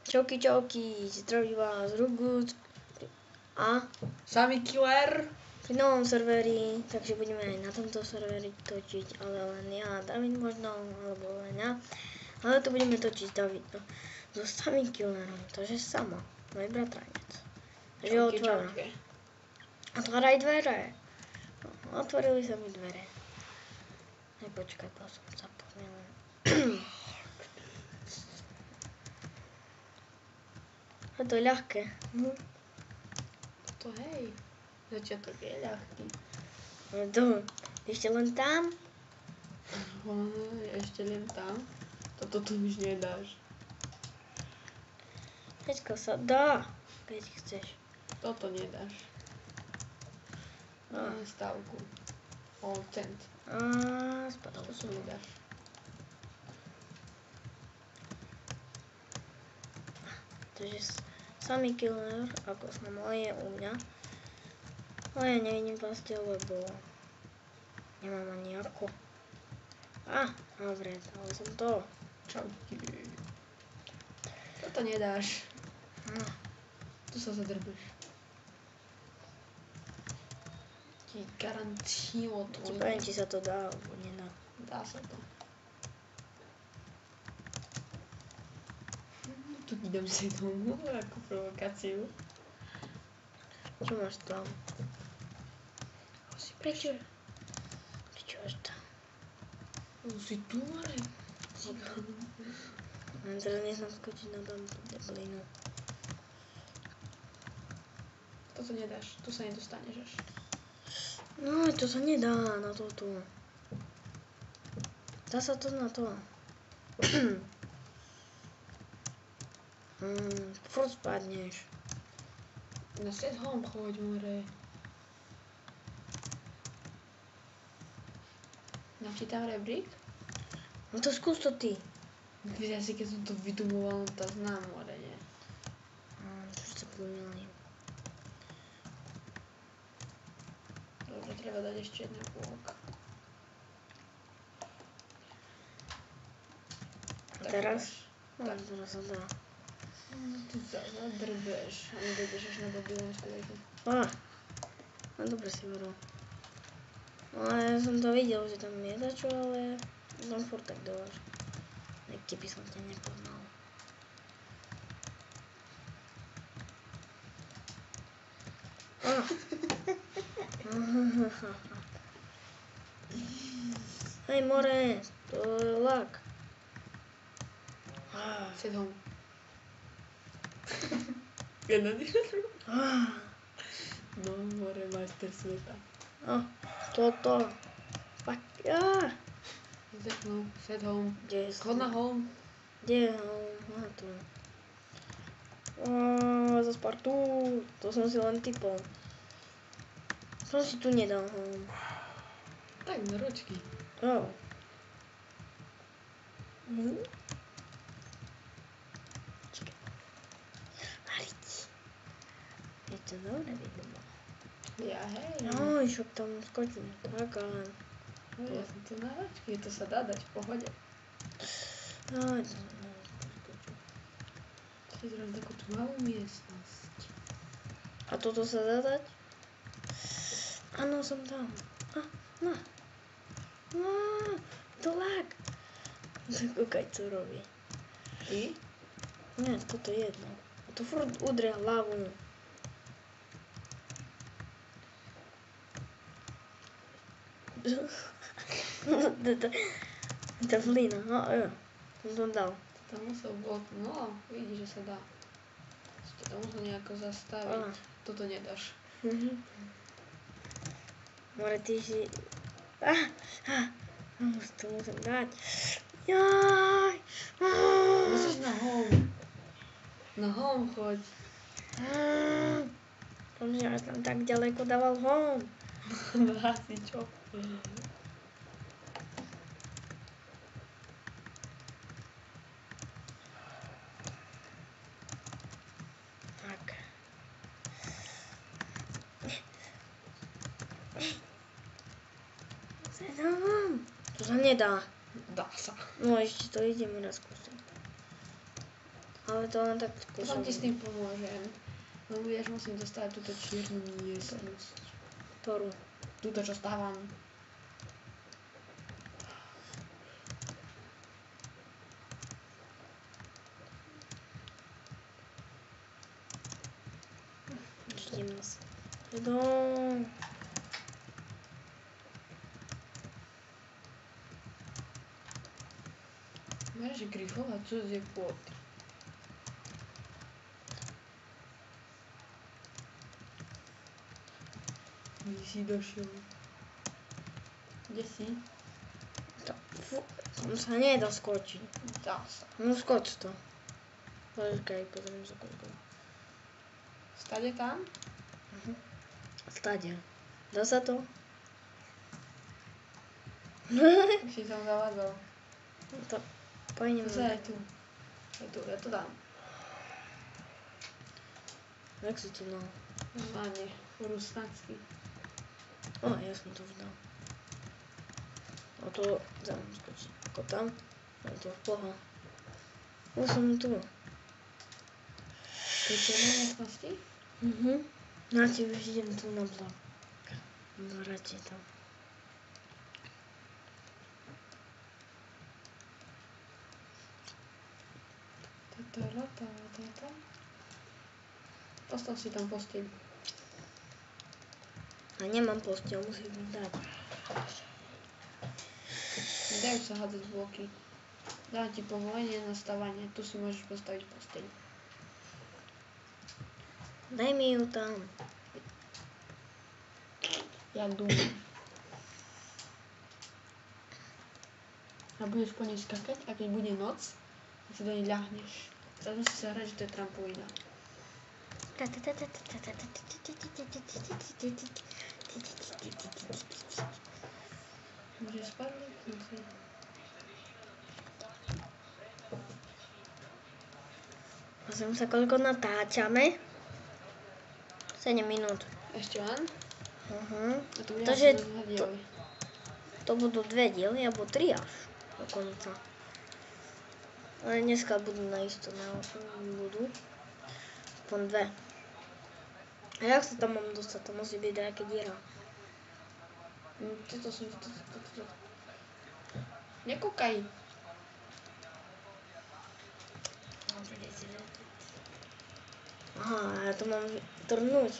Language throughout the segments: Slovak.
Čauky, čauky, zdraví vás Rugut a Samý killer. pri novom serveri, takže budeme aj na tomto serveri točiť, ale len ja a David možno, alebo len ja. Ale to budeme točiť David so samým killerom, takže sama, môj bratranec. Takže otváram. Otváraj dvere. No, otvorili sa mi dvere. Aj počkaj, to som zapomnel. A to je ľahké. To hej. Začiatok je ľahký. To, ešte len tam. Ešte len tam. Toto tu už nedáš. Všetko sa dá, keď chceš. Toto nedáš. Máme stavku. All tent. Spadol To som. nedáš. Takže samý killer, ako sa moje u mňa. Ale ja nevidím pastiel, lebo nemám ani ako. Dobre, dal som to. Čauky. Toto nedáš. Tu sa zadrbeš. Ti garantujem to. Ti poviem, či sa to dá, alebo nedá. Dá sa to. Tu idem si domů ako provokáciu. Čo máš tam? Prečo? Prečo máš tam? Si tu, ale... Teraz neznám skočiť na tam deblinu. Toto nedáš, tu sa nedostaneš až. No, to sa nedá na toto. Dá sa to na to. Furt spadneš. Na set home choď, more. Dám ti tam rebrík? No to skús to ty. Ja si keď som to vytumoval, no to znám, more, nie? Čo sa pomýlim. Dobre, treba dať ešte jeden blok. A teraz? Tak. Teraz sa dá. Ty sa zadrbeš a nedojdeš až na babylonsku vežu. No dobre si veru. No ja som to videl, že tam je dačo, ale tam furt tak dolaž. Aj keby som ťa nepoznal. Hej more, to je lak. Set home. Jedna druhá. No, more, majster sveta. Toto. Fuck, Set home. Kde je Chod na home. Kde je home? Tu. Za Spartu. To som si len typol. Som si tu nedal home. Tak, na ročky. Čakaj. Mariť. Je to dobre vidno. Ja, hej. Však tam skočím. Tak, ale... Ja som tu na ročky, to sa dá dať v pohode. Si zrobím takú tú malú miestnosť. A toto sa dá dať? Áno, som tam. To lag. Kúkaj, co robí. Ty? Nie, toto je jedno. A to furt udrie hlavu. To vlína, som to dal. Tam musel blok, no, vidíš, že sa dá. Si to musel nejako zastaviť. Toto nedáš. More, ty si... To musím dať. Jaj! Musíš na home. Na home choď. Pomže ja som tak ďaleko dával home. Asi čo? Tak. To sa nedá. Dá sa. No ešte to ideme raz skúsiť. Ale to len tak Potom ti s skúšam. tým pomôžem. No vieš, musím dostať túto čiernu miestnosť. Ktorú? Túto, čo stávam. Vidím sa. No. Máš grifovať cudzie ploty. Kde si došiel? Kde si? Tam sa nedá skočiť. Dá sa. No skoč to. Počkaj, pozriem sa koľko. Stade tam? Stade. Dá sa to? Už si tam zavadzol. To pojďme. To sa aj tu. Aj tu, ja to dám. Jak si to dal? Normálne, rusnácky. O, ja som to už dal. A to tam skočí. Ako tam? A to v poha. Už som tu. To je čiernej miestnosti? Ja ti už idem tu na blok. Radšej tam. Postav si tam posteľ. A nemám posteľ, musím mi dať. Nedajú sa hádzať bloky. Dám ti povolenie na stavanie. Tu si môžeš postaviť posteľ. Daj mi ju tam. Ja dúfam. A budeš po nej skakať a keď bude noc, tak si do nej ľahneš. Teraz musíš sa hrať, že to je trampolína. Môžeš spadnúť? Musí. Pozriem sa, koľko natáčame. 7 minút. Ešte len? A to bude Takže asi na 2 diely. To budú 2 diely, alebo 3 až dokonca. Ale dneska budú naisto, budú. Aspoň 2. A jak sa tam mám dostať? To musí byť nejaká diera. Toto sú... Nekúkaj. Aha, ja to mám trhnúť.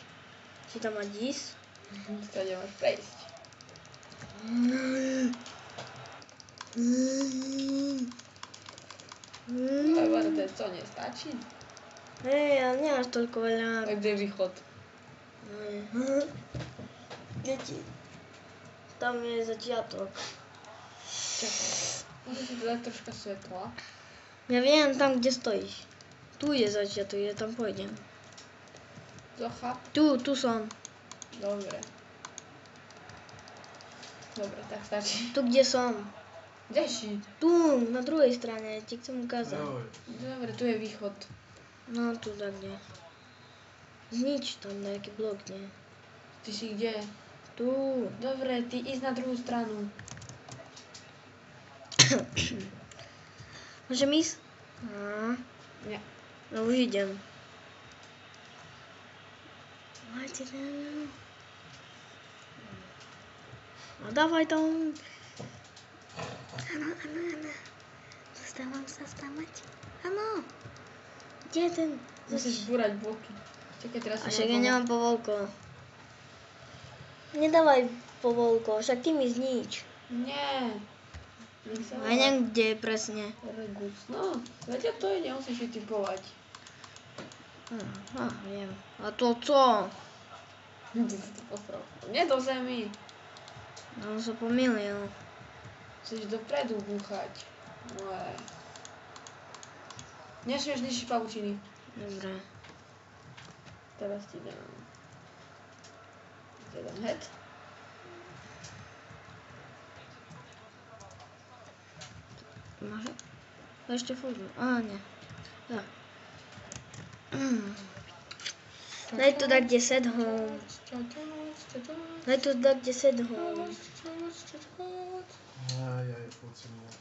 Si tam mať ísť? Stade máš prejsť. Ale to je co, nestačí? Hej, ale nie až toľko veľa. Tak kde je východ? Deti. Tam je začiatok. Čakaj. Môžeš si dodať troška svetla. Ja viem, tam, kde stojíš. Tu je začiatok, ja tam pôjdem. Zocha? Tu som. Dobre. Dobre, tak stačí. Tu, kde som. Kde si? Tu, na druhej strane, ti chcem ukázať. Dobre, tu je východ. No, tu tak kde. Znič tam nejaký blok, nie? Ty si kde? Tu. Dobre, ty ísť na druhú stranu. Môžem ísť? Nie. No už idem. No dawaj tam. Ano. Dostávam sa stavať. Ano. Kde je ten? Musíš zbúrať bloky. Čakaj, teraz A však ja nemám povolko. Nedávaj povolko, však ty mi znič. Nie. Nech sa A neviem, kde je presne. Regus. No, veď to je, nemusíš vytipovať. Viem. A to co? Ty si to posral. Nie do zemi. No on sa pomýlil. Chceš dopredu búchať. No nesmieš ničiť pavučiny. Dobre. Teraz ti dám. Ti dám head. Może? A jeszcze furtkę. A nie. Tak. Daj tu tak, gdzie set home. Daj tu tak, gdzie set home. Ja je podsumovat.